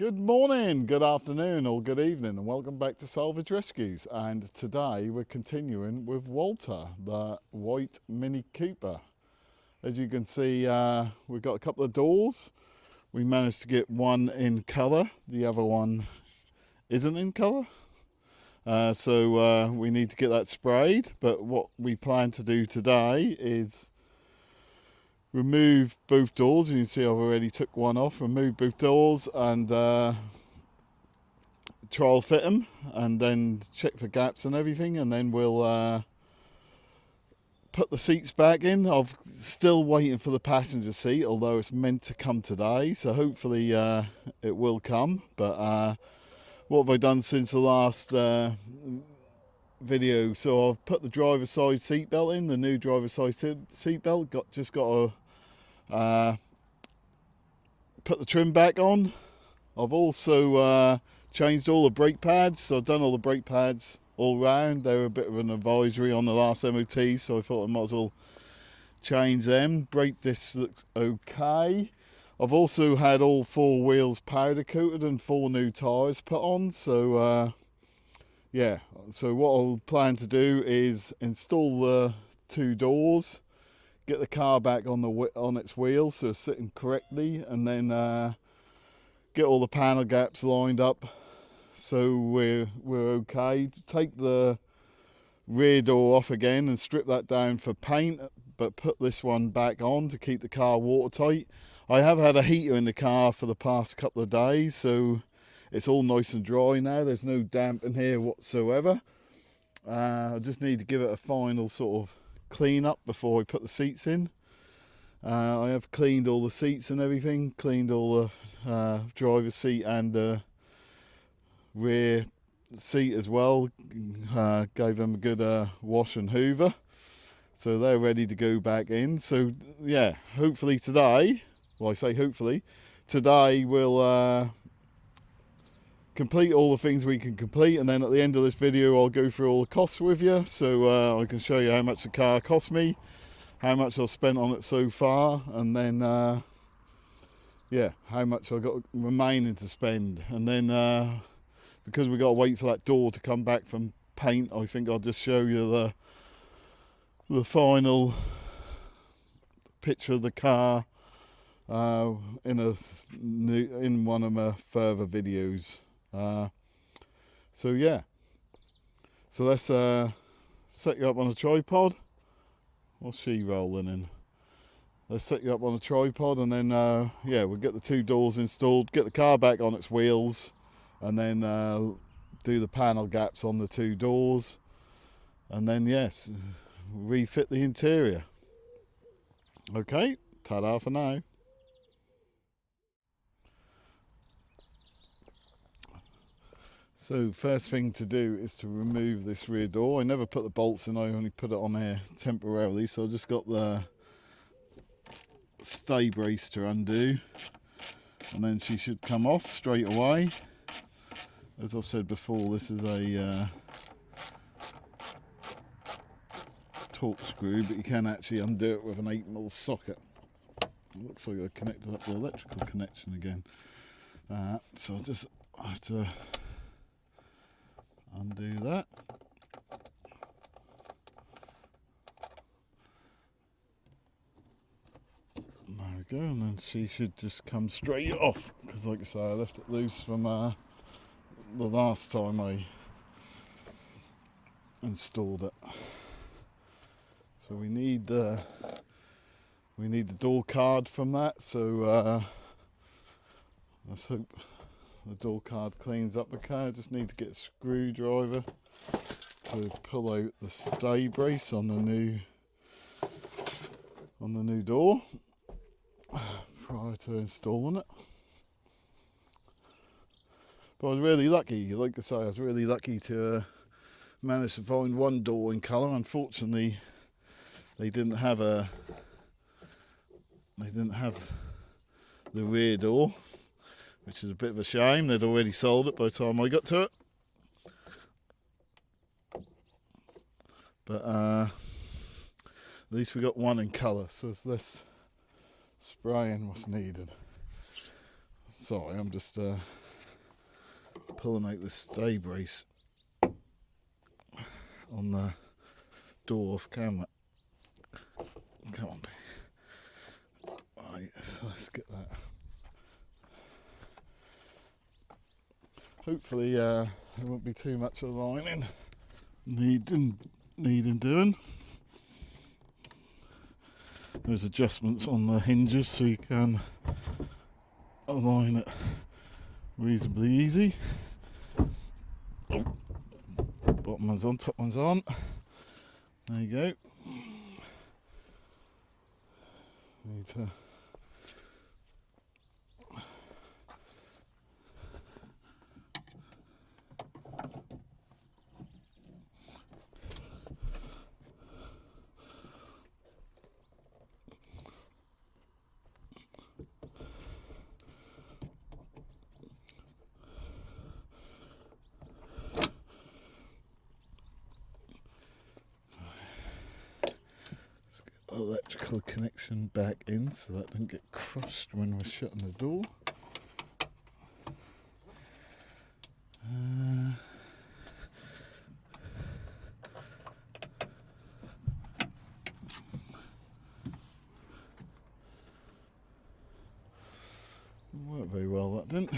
Good morning, good afternoon or good evening and welcome back to Salvage Rescues, and today we're continuing with Walter, the white Mini Cooper. As you can see, we've got a couple of doors. We managed to get one in colour, the other one isn't in colour. So we need to get that sprayed, but what we plan to do today is remove both doors. You can see I've already took one off, remove both doors and trial fit them and then check for gaps and everything, and then we'll put the seats back in. I'm still waiting for the passenger seat, although it's meant to come today, so hopefully it will come. But what have I done since the last video? So I've put the driver's side seat belt in, the new driver's side seat belt. Just got to put the trim back on. I've also changed all the brake pads, so I've done all the brake pads all round. They were a bit of an advisory on the last MOT, so I thought I might as well change them. Brake discs look okay. I've also had all four wheels powder coated and 4 new tyres put on, so yeah. So what I'll plan to do is install the 2 doors, get the car back on its wheels so it's sitting correctly, and then get all the panel gaps lined up so we're okay. Take the rear door off again and strip that down for paint, but put this one back on to keep the car watertight. I have had a heater in the car for the past couple of days, so it's all nice and dry now. There's no damp in here whatsoever. I just need to give it a final sort of clean up before I put the seats in. I have cleaned all the seats and everything, cleaned all the driver's seat and the rear seat as well. Gave them a good wash and hoover, so they're ready to go back in. So yeah, hopefully today, well, I say hopefully, today we'll complete all the things we can complete, and then at the end of this video I'll go through all the costs with you, so I can show you how much the car cost me, how much I've spent on it so far, and then yeah, how much I've got remaining to spend. And then because we've got to wait for that door to come back from paint, I think I'll just show you the final picture of the car in one of my further videos. So yeah, so let's set you up on a tripod. What's she rolling in? Let's set you up on a tripod, and then yeah, we'll get the 2 doors installed, get the car back on its wheels, and then do the panel gaps on the 2 doors, and then yes, refit the interior. Okay, ta-da for now. So first thing to do is to remove this rear door. I never put the bolts in, I only put it on there temporarily, so I just got the stay brace to undo, and then she should come off straight away. As I've said before, this is a torque screw, but you can actually undo it with an 8mm socket. It looks like I connected up the electrical connection again. So I'll just have to undo that. There we go, and then she should just come straight off, because like I say, I left it loose from the last time I installed it. So we need the door card from that, so let's hope the door card cleans up the car. I just need to get a screwdriver to pull out the stay brace on the new door prior to installing it. But I was really lucky, like I say, I was really lucky to manage to find one door in colour. Unfortunately, they didn't have the rear door, which is a bit of a shame. They'd already sold it by the time I got to it. But at least we got one in colour, so it's less spraying what's needed. Sorry, I'm just pulling out the stay brace on the door off camera. Come on, right, so let's get that. Hopefully there won't be too much aligning needing doing. There's adjustments on the hinges so you can align it reasonably easy. Oh. Bottom one's on, top one's on. There you go. Need to electrical connection back in so that doesn't get crushed when we're shutting the door. Didn't work very well, that didn't.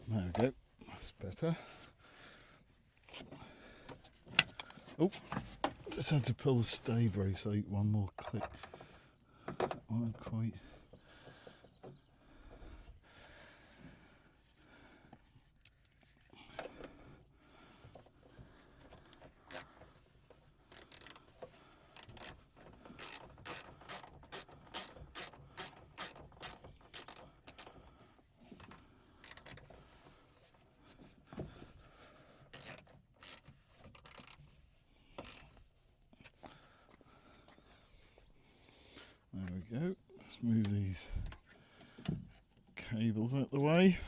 There we go, that's better. Oh, just had to pull the stay brace out one more click. That wasn't quite. There we go. Let's move these cables out the way.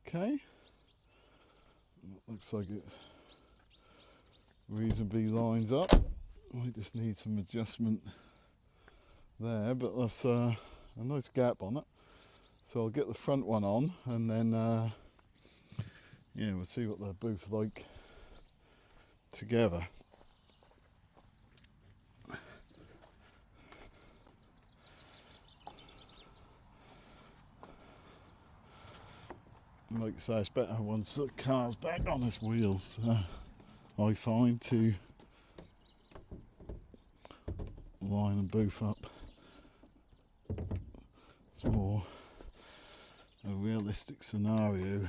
Okay. Looks like it reasonably lines up. Might just need some adjustment there, but that's a nice gap on it. So I'll get the front one on and then yeah, we'll see what they're both like together. Like I say, it's better once the car's back on its wheels, I find, to line them both up. It's more a realistic scenario.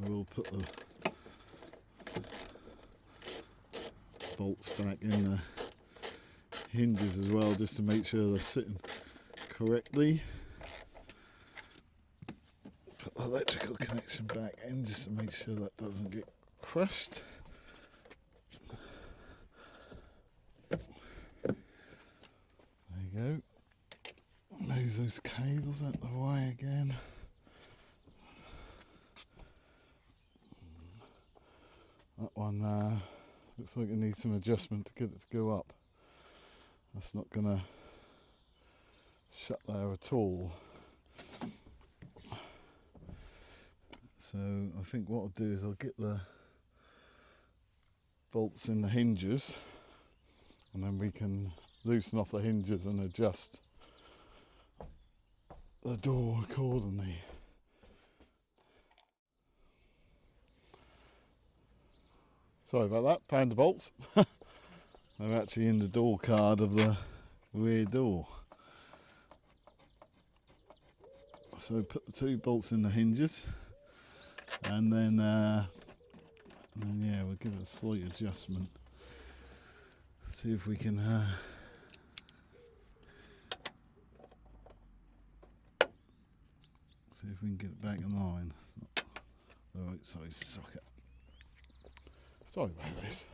We'll put the bolts back in the hinges as well, just to make sure they're sitting correctly. Put the electrical connection back in just to make sure that doesn't get crushed. There you go. Move those cables out the way again. That one looks like it needs some adjustment to get it to go up. That's not gonna shut there at all. So I think what I'll do is I'll get the bolts in the hinges and then we can loosen off the hinges and adjust the door accordingly. Sorry about that, found the bolts. They're actually in the door card of the rear door. So put the 2 bolts in the hinges, and then yeah, we'll give it a slight adjustment. See if we can get it back in line. It's not the right size socket. Sorry about this.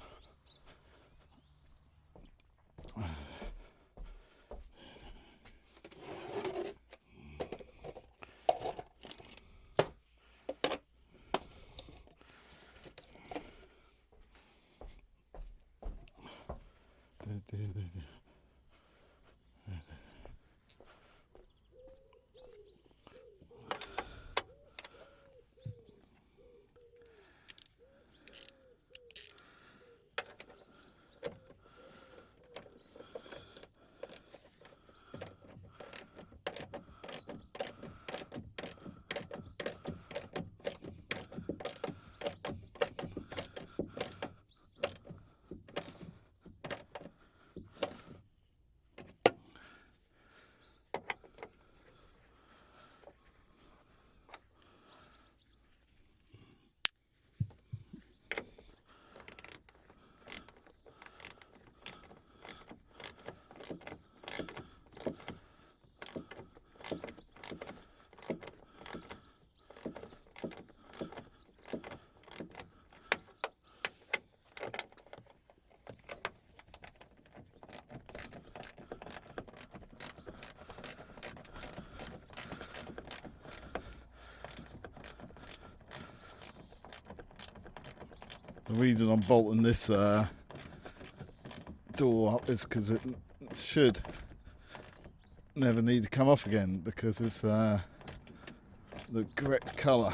The reason I'm bolting this door up is because it should never need to come off again, because it's the correct colour.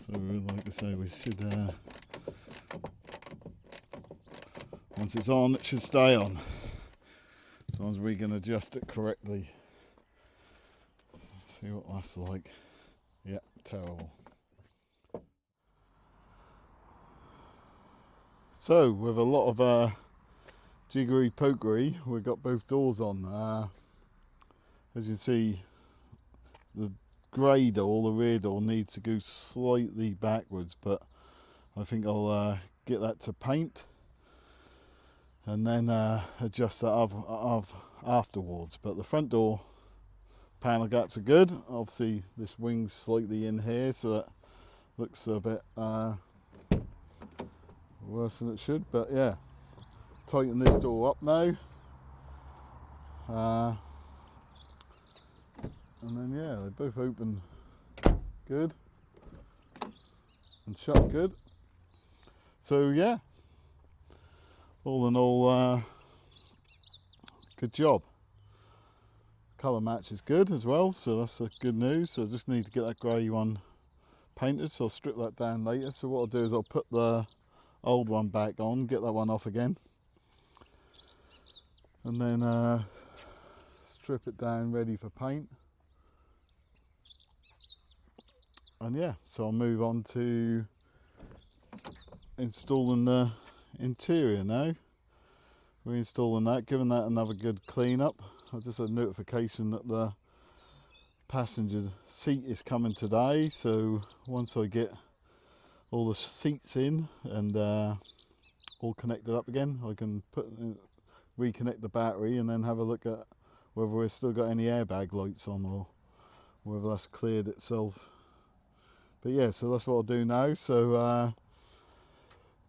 So like I say, we should once it's on, it should stay on, as long as we can adjust it correctly. See what that's like. Yeah, terrible. So with a lot of jiggery pokery, we've got both doors on. As you see, the grey door, the rear door, needs to go slightly backwards, but I think I'll get that to paint and then adjust that afterwards. But the front door panel gaps are good. Obviously this wing's slightly in here, so that looks a bit worse than it should, but yeah, tighten this door up now, and then yeah, they both open good and shut good. So yeah, all in all, good job. Colour match is good as well, so that's a good news. So I just need to get that grey one painted, so I'll strip that down later. So what I'll do is I'll put the old one back on, get that one off again, and then strip it down ready for paint. And yeah, so I'll move on to installing the interior now. Reinstalling that, giving that another good clean up. I just had a notification that the passenger seat is coming today, so once I get all the seats in and all connected up again, I can reconnect the battery and then have a look at whether we've still got any airbag lights on or whether that's cleared itself. But yeah, so that's what I'll do now. So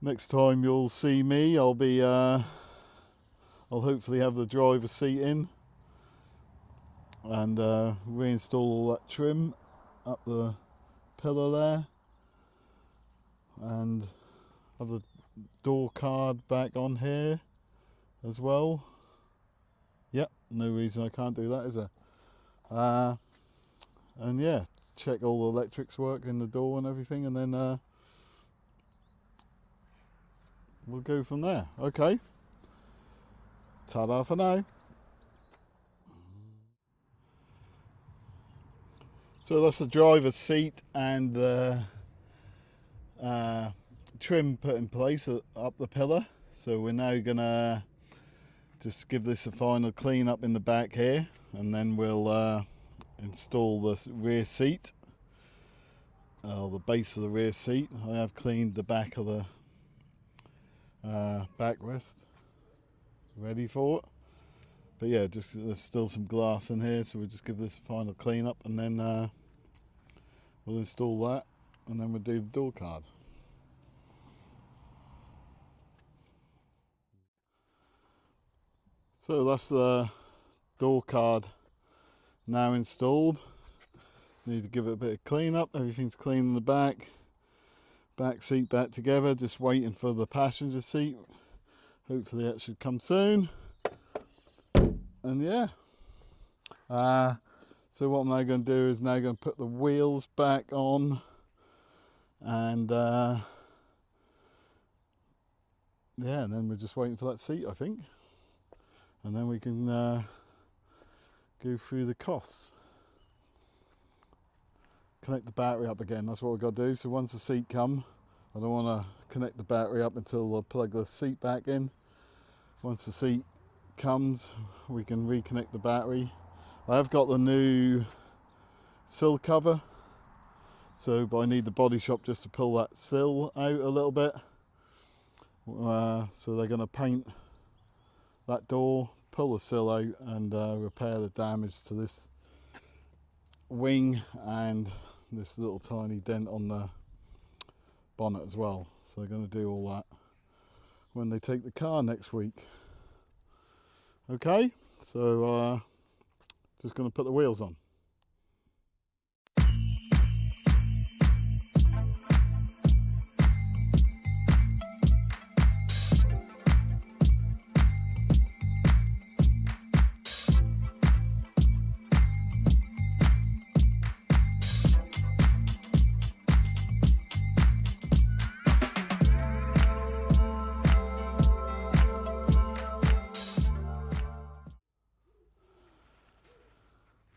next time you'll see me, I'll hopefully have the driver's seat in and reinstall all that trim up the pillar there, and have the door card back on here as well. Yep, no reason I can't do that, is there? And yeah, check all the electrics work in the door and everything, and then we'll go from there. Okay, ta-da for now. So that's the driver's seat and the trim put in place up the pillar. So we're now gonna just give this a final clean up in the back here, and then we'll install the rear seat, the base of the rear seat. I have cleaned the back of the backrest, ready for it. But yeah, just there's still some glass in here, so we'll just give this a final clean up, and then we'll install that, and then we'll do the door card. So that's the door card now installed. Need to give it a bit of clean up. Everything's clean in the back seat back together, just waiting for the passenger seat. Hopefully that should come soon. And yeah, so what I'm now going to do is now going to put the wheels back on, and yeah, and then we're just waiting for that seat, I think, and then we can go through the costs. Connect the battery up again, that's what we've got to do. So once the seat comes, I don't want to connect the battery up until I plug the seat back in. Once the seat comes, we can reconnect the battery. I have got the new sill cover, but I need the body shop just to pull that sill out a little bit. So they're going to paint that door, pull the sill out, and repair the damage to this wing and this little tiny dent on the bonnet as well. So they're going to do all that when they take the car next week. Okay, so just going to put the wheels on.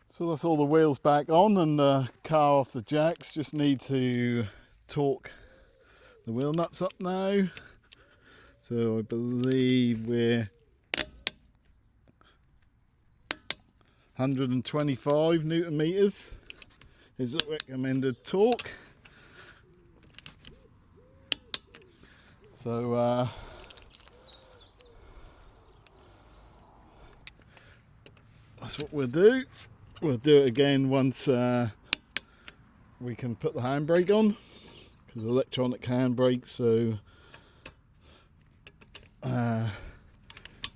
So that's all the wheels back on and the car off the jacks. Just need to torque the wheel nuts up now. So I believe we're 125 Newton meters is the recommended torque. So that's what we'll do. We'll do it again once we can put the handbrake on, because electronic handbrake, so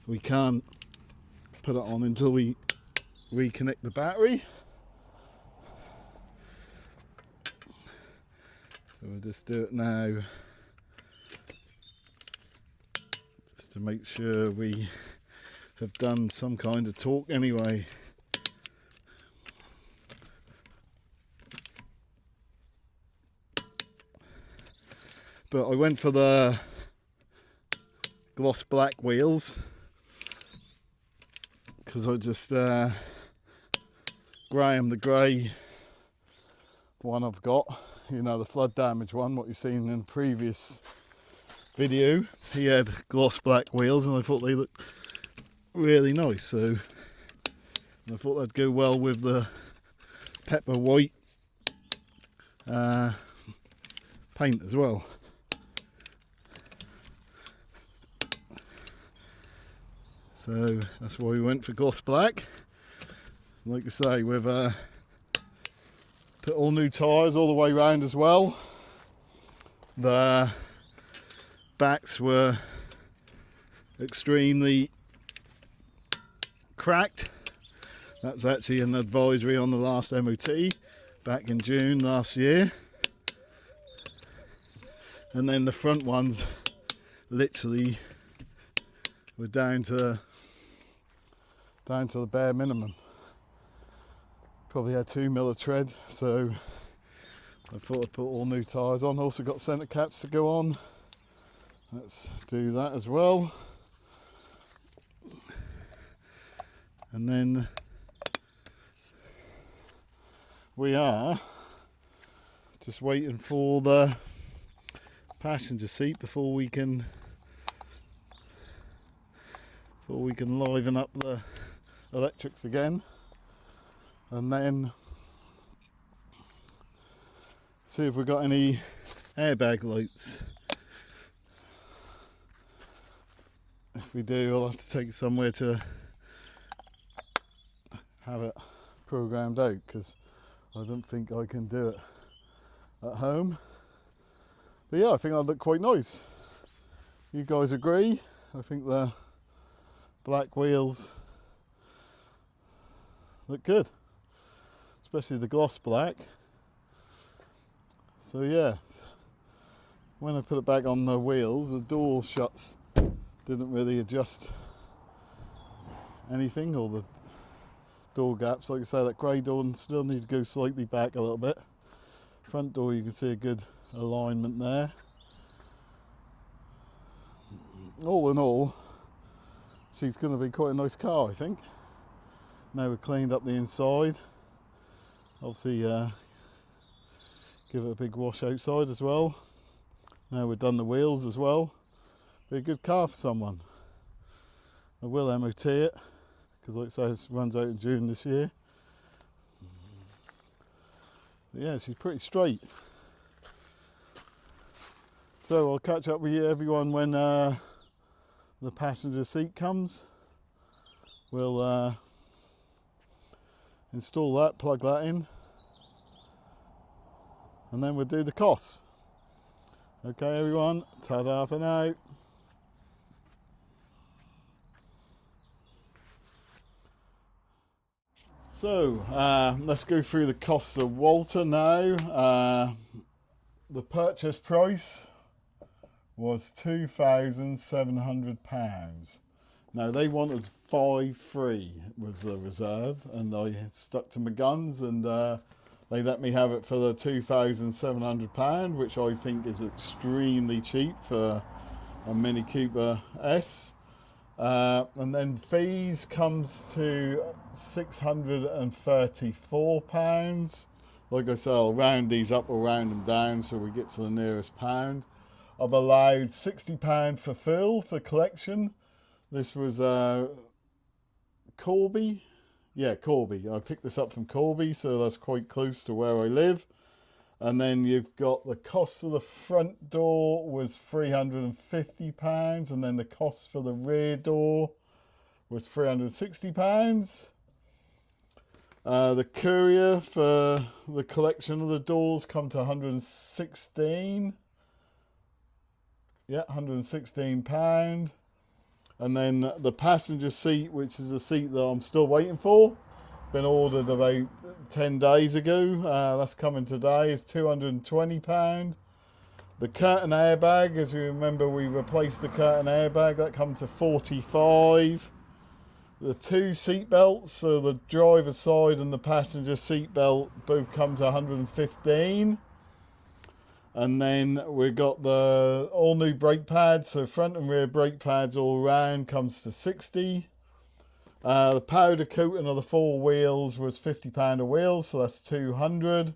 we can't put it on until we reconnect the battery. So we'll just do it now, just to make sure we have done some kind of torque anyway. But I went for the gloss black wheels because I just Graham, the grey one I've got, you know, the flood damage one, what you've seen in the previous video, he had gloss black wheels and I thought they looked really nice, so I thought they'd go well with the pepper white paint as well. So that's why we went for gloss black. Like I say, we've put all new tyres all the way round as well. The backs were extremely cracked. That was actually an advisory on the last MOT back in June last year. And then the front ones literally were down to the bare minimum. Probably had 2 mil of tread, so I thought I'd put all new tyres on. Also got centre caps to go on. Let's do that as well. And then we are just waiting for the passenger seat before we can liven up the electrics again, and then see if we've got any airbag lights. If we do, I'll have to take it somewhere to have it programmed out, because I don't think I can do it at home. But yeah, I think that'll look quite nice. You guys agree? I think the black wheels look good, especially the gloss black. So yeah, when I put it back on the wheels, the door shuts didn't really adjust anything, or the door gaps. Like I say, that grey door still needs to go slightly back a little bit. Front door, you can see a good alignment there. All in all, she's going to be quite a nice car, I think. Now we've cleaned up the inside, obviously give it a big wash outside as well. Now we've done the wheels as well. Be a good car for someone. I will MOT it, because like I say, it runs out in June this year. But yeah, she's pretty straight. So I'll catch up with you everyone when the passenger seat comes. We'll install that, plug that in, and then we'll do the costs. Okay everyone, ta-da for now. So let's go through the costs of Walter now. The purchase price was £2,700. Now they wanted 5,300 was the reserve, and I stuck to my guns, and they let me have it for the £2,700, which I think is extremely cheap for a Mini Cooper S. And then fees comes to £634. Like I say, I'll round these up or round them down so we get to the nearest pound. I've allowed £60 for fill for collection. This was Corby. Yeah, Corby. I picked this up from Corby, so that's quite close to where I live. And then you've got the cost of the front door was £350, and then the cost for the rear door was £360. The courier for the collection of the doors come to £116. Yeah, £116. And then the passenger seat, which is a seat that I'm still waiting for, been ordered about 10 days ago. That's coming today, is £220. The curtain airbag, as you remember, we replaced the curtain airbag, that come to £45. The two seat belts, so the driver's side and the passenger seat belt, both come to £115. And then we've got the all new brake pads, so front and rear brake pads all round comes to £60. The powder coating of the four wheels was £50 a wheel, so that's £200.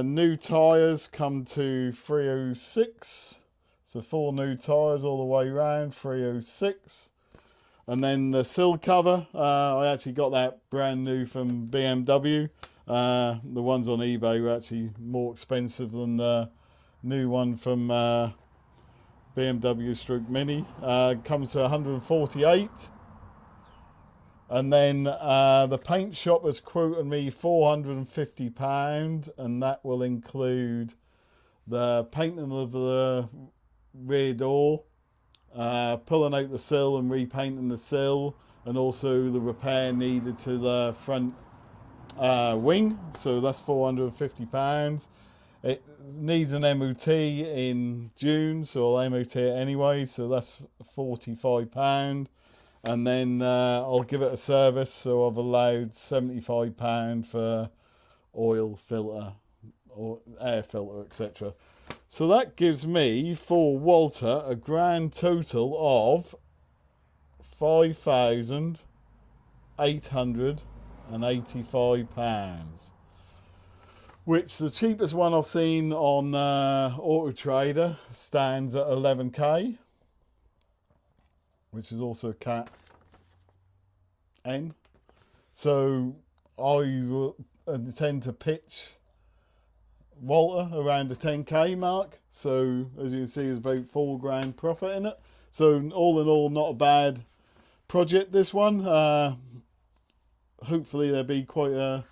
New tyres come to £306. So 4 new tyres all the way round, £306. And then the sill cover, I actually got that brand new from BMW. The ones on eBay were actually more expensive than the new one from BMW Stroke Mini. Comes to £148. And then the paint shop has quoted me £450, and that will include the painting of the rear door, pulling out the sill and repainting the sill, and also the repair needed to the front wing. So that's £450. It needs an MOT in June, so I'll MOT it anyway, so that's £45. and then I'll give it a service. So I've allowed £75 for oil filter or air filter, etc. So that gives me for Walter a grand total of £5,885, which the cheapest one I've seen on Auto Trader stands at 11k, which is also a Cat N. So I will intend to pitch Walter around the 10k mark. So as you can see, there's about £4 profit in it. So all in all, not a bad project, this one. Hopefully there'll be quite a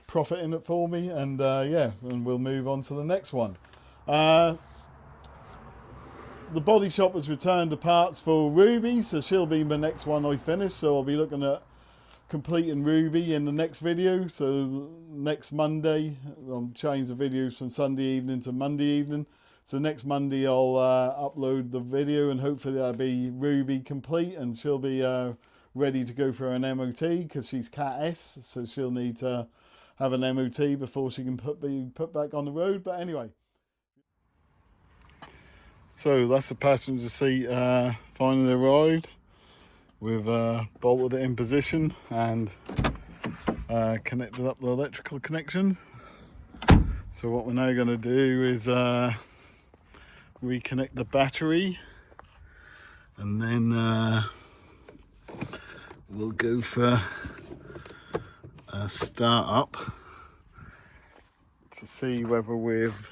profit in it for me, and yeah, and we'll move on to the next one. The body shop has returned the parts for Ruby, so she'll be the next one I finish. So I'll be looking at completing Ruby in the next video. So next Monday, I'll change the videos from Sunday evening to Monday evening. So next Monday I'll upload the video, and hopefully that'll be Ruby complete, and she'll be ready to go for an MOT, because she's Cat S, so she'll need to have an MOT before she can be put back on the road. But anyway, so that's the passenger seat finally arrived. We've bolted it in position and connected up the electrical connection. So what we're now going to do is reconnect the battery, and then we'll go for a start up to see whether we've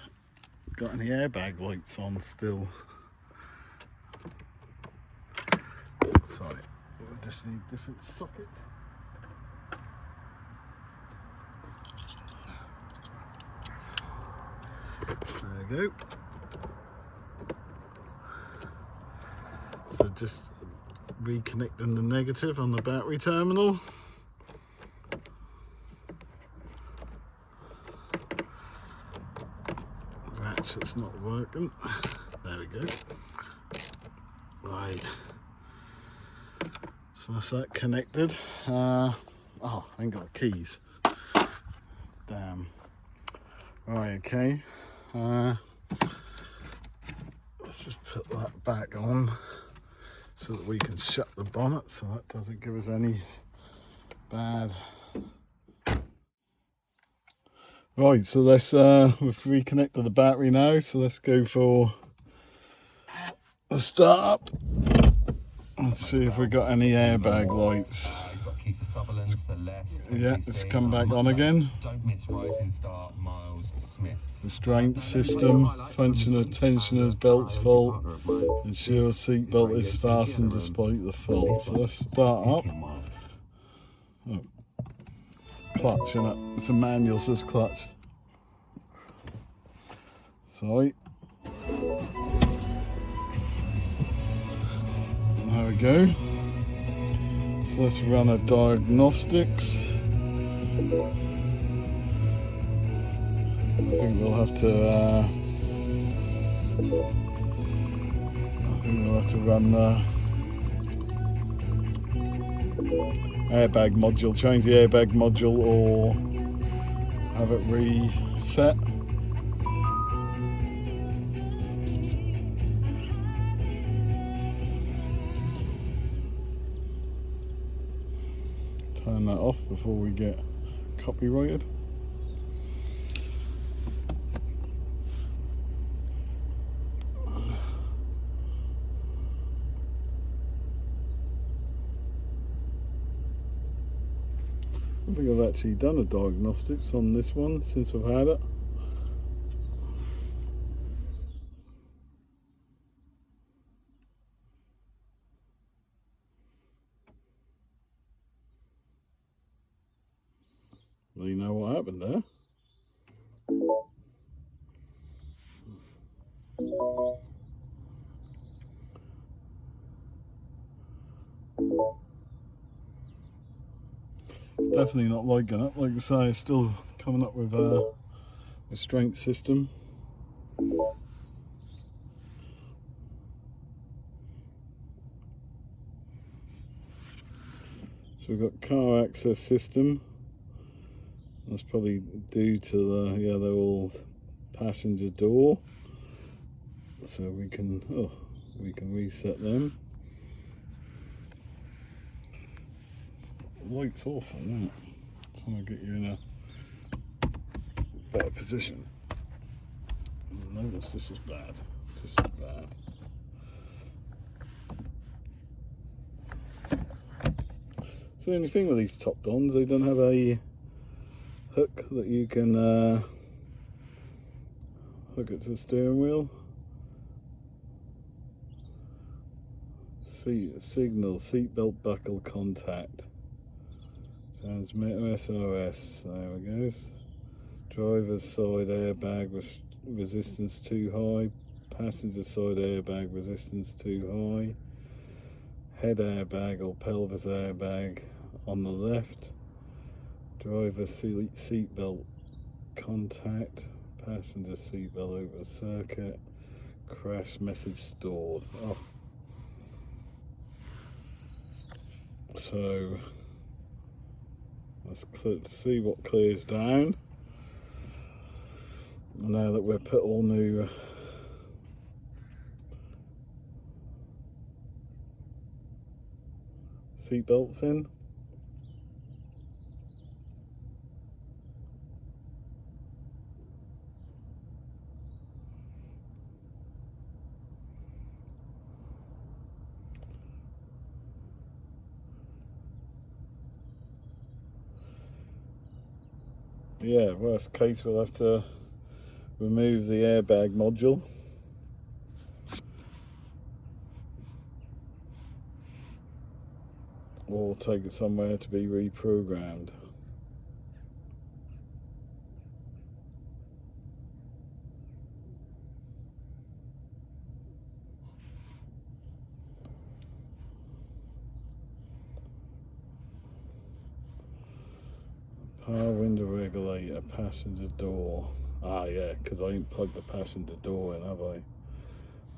got any airbag lights on still. Sorry, we just need a different socket. There we go. So just reconnecting the negative on the battery terminal. Ratchet's not working. There we go. Right. So that's that connected. Oh, I ain't got the keys. Damn. Right, okay. Let's just put that back on so that we can shut the bonnet, so that doesn't give us any bad. Right, so let's we've reconnected the battery now, so let's go for a start up. Let's see if we got any airbag lights. Yeah, it's come back on again. Restraint system, functional tensioners, belts fault. Ensure seatbelt is fastened despite the fault. So let's start up. Oh. Clutch, isn't it? It's a manual, says clutch. Sorry. There we go. So let's run a diagnostics. I think we'll have to run the airbag module, change the airbag module, or have it reset. Turn that off before we get copyrighted. I think I've actually done a diagnostics on this one since I've had it. Well, you know what happened there. It's definitely not liking it. Like I say, it's still coming up with a restraint system. So we've got car access system. That's probably due to the, yeah, they're all passenger door. So we can reset them. Lights off on that. Trying to get you in a better position. No, that's just as bad. Just as bad. So the only thing with these top dons, they don't have a hook that you can hook it to the steering wheel. Signal, seatbelt buckle contact. Transmitter SOS, there we go. Driver's side airbag resistance too high. Passenger side airbag resistance too high. Head airbag or pelvis airbag on the left. Driver seatbelt contact. Passenger seatbelt over circuit. Crash message stored. Oh. So let's see what clears down. Now that we've put all new seat belts in. Yeah, worst case we'll have to remove the airbag module. Or take it somewhere to be reprogrammed. Power window regulator, passenger door. Ah yeah, because I didn't plug the passenger door in, have I?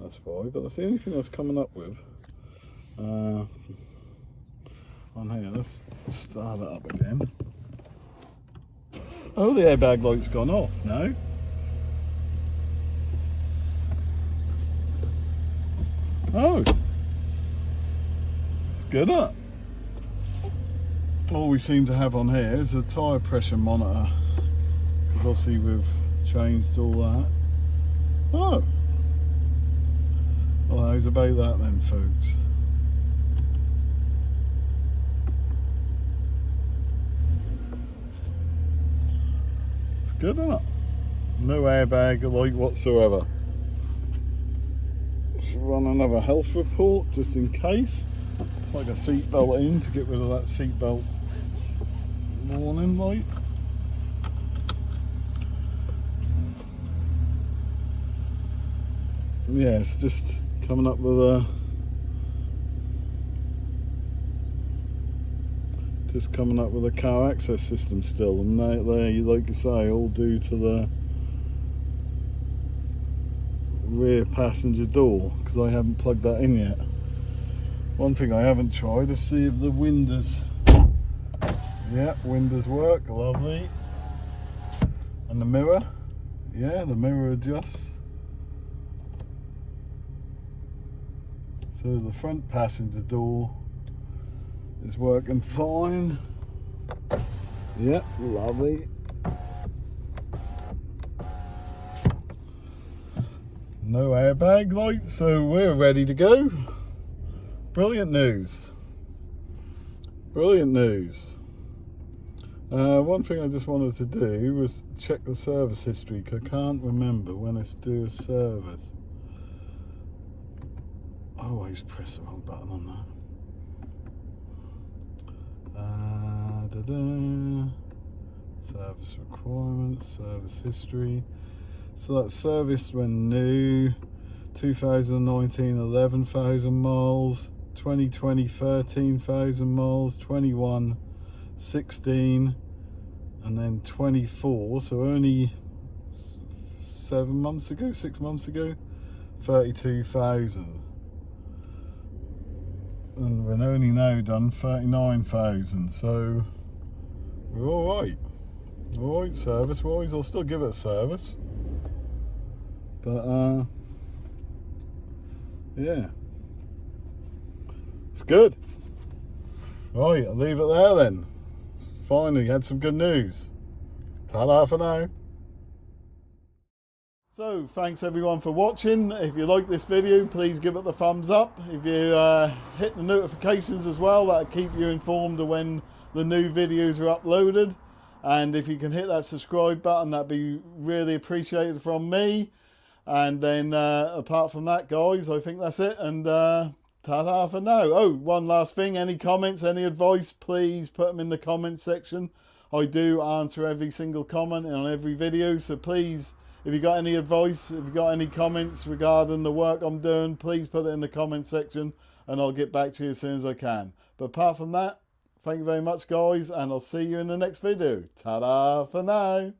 That's why, but that's the only thing I was coming up with. On here, let's start it up again. Oh, the airbag light's gone off, no? Oh, it's good up. All we seem to have on here is a tyre pressure monitor, because obviously we've changed all that. Oh, well, how's about that then, folks? It's good, isn't it? No airbag light whatsoever. Let's run another health report just in case. Plug a seatbelt in to get rid of that seatbelt warning light. Yeah, it's just coming up with a car access system still, and there, like you say, all due to the rear passenger door, because I haven't plugged that in yet. One thing I haven't tried is see if the windows, yeah, windows work, lovely. And the mirror, yeah, the mirror adjusts. So the front passenger door is working fine. Yeah, lovely. No airbag light, so we're ready to go. Brilliant news. Brilliant news. One thing I just wanted to do was check the service history, because I can't remember when it's due a service. I always press the wrong button on that. Service requirements, service history. So that's serviced when new, 2019 11,000 miles, 2020 13,000 miles, 21 16, and then 24, so only 6 months ago, 32,000. and we've only now done 39,000, so we're alright. Alright service wise, I'll still give it a service, but yeah, it's good. Right, I'll leave it there then. Finally had some good news. Ta-da for now. So thanks everyone for watching. If you like this video, please give it the thumbs up. If you hit the notifications as well, that'll keep you informed of when the new videos are uploaded. And if you can hit that subscribe button, that'd be really appreciated from me. And then apart from that, guys, I think that's it. And ta-ta for now. Oh, one last thing. Any comments, any advice, please put them in the comment section. I do answer every single comment on every video. So please, if you got any advice, if you got any comments regarding the work I'm doing, please put it in the comment section and I'll get back to you as soon as I can. But apart from that, thank you very much, guys, and I'll see you in the next video. Ta-da for now.